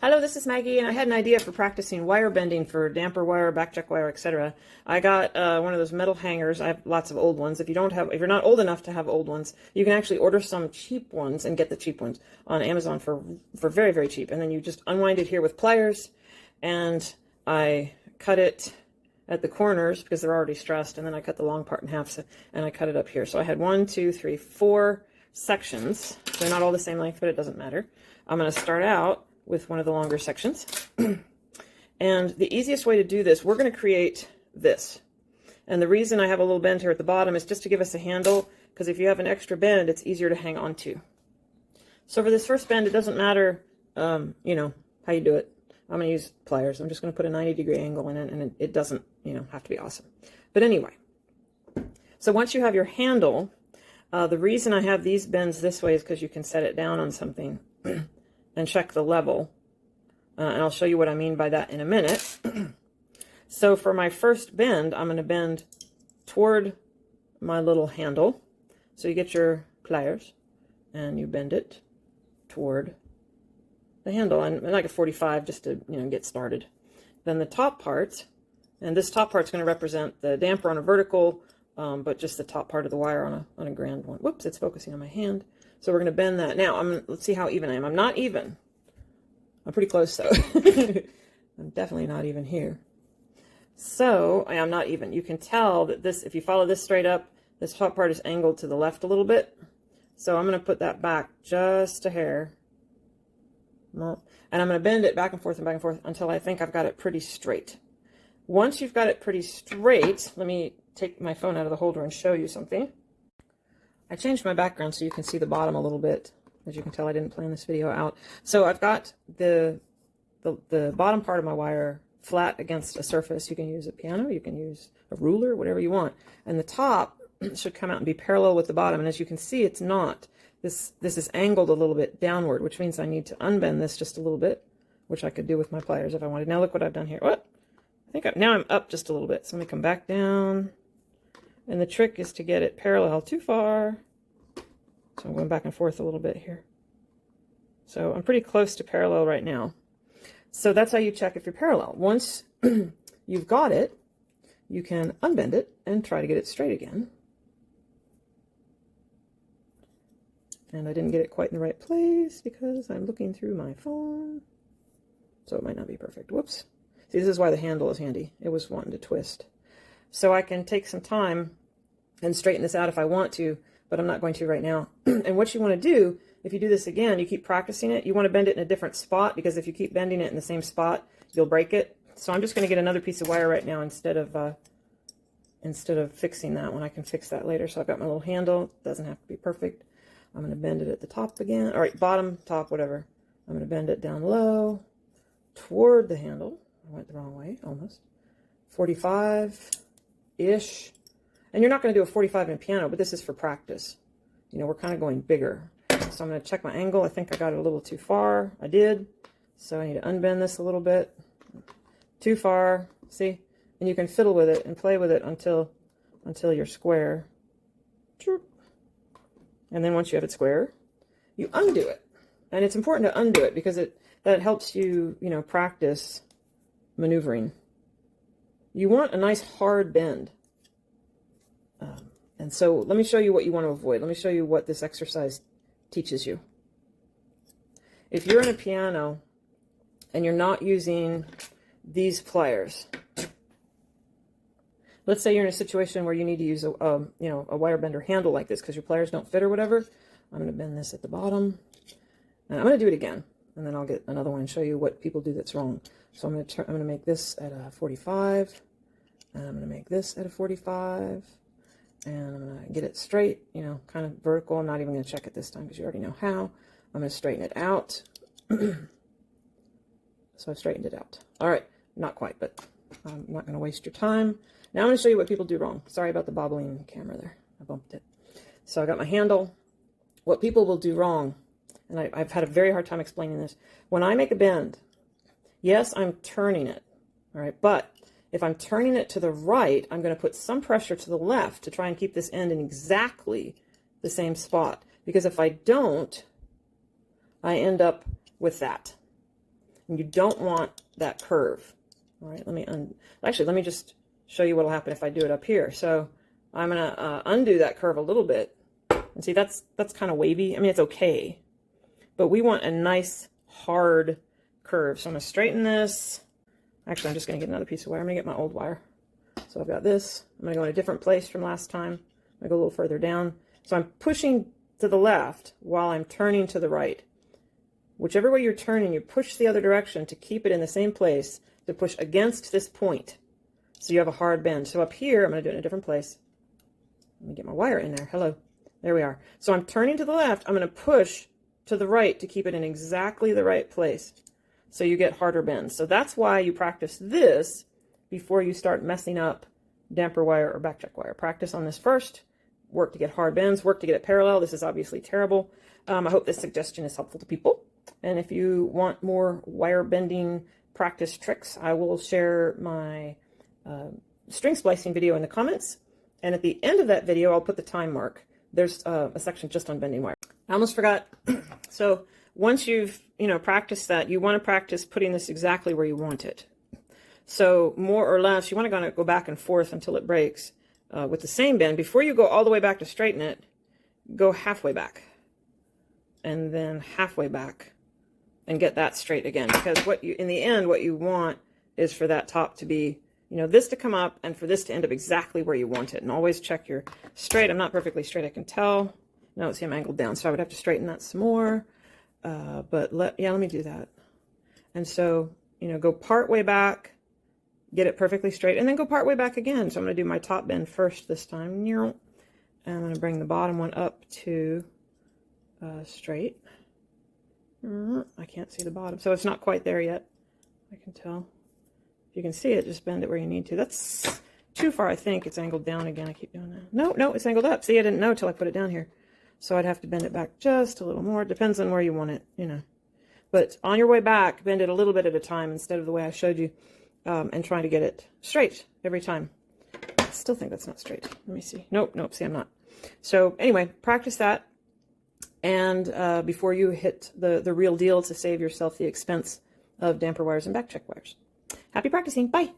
Hello, this is Maggie, and I had an idea for practicing wire bending for damper wire, backcheck wire, etc. I got one of those metal hangers. I have lots of old ones. If you're not old enough to have old ones, you can actually order some cheap ones and get the cheap ones on Amazon for very, very cheap. And then you just unwind it here with pliers, and I cut it at the corners because they're already stressed, and then I cut the long part in half, and I cut it up here. So I had 1, 2, 3, 4 sections. They're not all the same length, but it doesn't matter. I'm going to start out with one of the longer sections. And the easiest way to do this, we're going to create this. And the reason I have a little bend here at the bottom is just to give us a handle, because if you have an extra bend, it's easier to hang on to. So for this first bend, it doesn't matter, you know, how you do it. I'm going to use pliers. I'm just going to put a 90-degree angle in it, and it doesn't, you know, have to be awesome. But anyway, so once you have your handle, the reason I have these bends this way is because you can set it down on something and check the level. And I'll show you what I mean by that in a minute. So for my first bend, I'm going to bend toward my little handle. So you get your pliers and you bend it toward the handle, and like a 45 just to, you know, get started. Then the top part, and this top part's going to represent the damper on a vertical, but just the top part of the wire on a grand one. Whoops, it's focusing on my hand. So we're going to bend that. Now, let's see how even I am. I'm not even. I'm pretty close, though. I'm definitely not even here. So I am not even. You can tell that this, if you follow this straight up, this top part is angled to the left a little bit. So I'm going to put that back just a hair. And I'm going to bend it back and forth until I think I've got it pretty straight. Once you've got it pretty straight, let me take my phone out of the holder and show you something. I changed my background so you can see the bottom a little bit. As you can tell, I didn't plan this video out. So I've got the bottom part of my wire flat against a surface. You can use a piano, you can use a ruler, whatever you want. And the top should come out and be parallel with the bottom. And as you can see, it's not. This is angled a little bit downward, which means I need to unbend this just a little bit, which I could do with my pliers if I wanted. Now look what I've done here. What? I think now I'm up just a little bit. So let me come back down. And the trick is to get it parallel too far. So I'm going back and forth a little bit here. So I'm pretty close to parallel right now. So that's how you check if you're parallel. Once you've got it, you can unbend it and try to get it straight again. And I didn't get it quite in the right place because I'm looking through my phone. So it might not be perfect. Whoops. See, this is why the handle is handy. It was wanting to twist. So I can take some time and straighten this out if I want to, but I'm not going to right now. And what you want to do, if you do this again, you keep practicing it, you want to bend it in a different spot, because if you keep bending it in the same spot, you'll break it. So I'm just going to get another piece of wire right now instead of fixing that one. I can fix that later. So I've got my little handle. It doesn't have to be perfect. I'm going to bend it at the top again. All right, bottom, top, whatever. I'm going to bend it down low toward the handle. I went the wrong way, almost. 45-ish. And you're not going to do a 45 in a piano, but this is for practice. You know, we're kind of going bigger. So I'm going to check my angle. I think I got it a little too far. I did. So I need to unbend this a little bit. Too far. See? And you can fiddle with it and play with it until you're square. And then once you have it square, you undo it. And it's important to undo it because that helps you, you know, practice maneuvering. You want a nice hard bend. And so let me show you what you want to avoid. Let me show you what this exercise teaches you. If you're in a piano and you're not using these pliers, let's say you're in a situation where you need to use a wire bender handle like this because your pliers don't fit or whatever. I'm going to bend this at the bottom, and I'm going to do it again, and then I'll get another one and show you what people do that's wrong. So I'm going to make this at a 45, and I'm going to make this at a 45. And I'm going to get it straight, you know, kind of vertical. I'm not even going to check it this time because you already know how. I'm going to straighten it out. So I've straightened it out. All right, not quite, but I'm not going to waste your time. Now I'm going to show you what people do wrong. Sorry about the bobbling camera there. I bumped it. So I got my handle. What people will do wrong, and I've had a very hard time explaining this. When I make a bend, yes, I'm turning it, all right, but if I'm turning it to the right, I'm going to put some pressure to the left to try and keep this end in exactly the same spot. Because if I don't, I end up with that. And you don't want that curve. All right, actually, let me just show you what will happen if I do it up here. So I'm going to undo that curve a little bit. And see, that's kind of wavy. I mean, it's okay. But we want a nice, hard curve. So I'm going to straighten this. Actually, I'm just going to get another piece of wire. I'm going to get my old wire. So I've got this. I'm going to go in a different place from last time. I'm going to go a little further down. So I'm pushing to the left while I'm turning to the right. Whichever way you're turning, you push the other direction to keep it in the same place, to push against this point. So you have a hard bend. So up here, I'm going to do it in a different place. Let me get my wire in there. Hello. There we are. So I'm turning to the left. I'm going to push to the right to keep it in exactly the right place. So you get harder bends. So that's why you practice this before you start messing up damper wire or backcheck wire. Practice on this first. Work to get hard bends. Work to get it parallel. This is obviously terrible. I hope this suggestion is helpful to people. And if you want more wire bending practice tricks, I will share my string splicing video in the comments. And at the end of that video, I'll put the time mark. There's a section just on bending wire. I almost forgot. So once you've, practiced that, you want to practice putting this exactly where you want it. So more or less, you want to go back and forth until it breaks with the same bend. Before you go all the way back to straighten it, go halfway back. And then halfway back. And get that straight again. Because in the end, what you want is for that top to be, this to come up and for this to end up exactly where you want it. And always check your straight. I'm not perfectly straight, I can tell. No, see, I'm angled down, so I would have to straighten that some more. But let me do that. And so, go part way back, get it perfectly straight, and then go part way back again. So I'm going to do my top bend first this time. And I'm going to bring the bottom one up to straight. I can't see the bottom, so it's not quite there yet. I can tell. If you can see it, just bend it where you need to. That's too far, I think. It's angled down again. I keep doing that. No, it's angled up. See, I didn't know till I put it down here. So I'd have to bend it back just a little more. It depends on where you want it, But on your way back, bend it a little bit at a time instead of the way I showed you, and trying to get it straight every time. I still think that's not straight. Let me see. Nope, see, I'm not. So anyway, practice that. And before you hit the real deal to save yourself the expense of damper wires and backcheck wires. Happy practicing. Bye.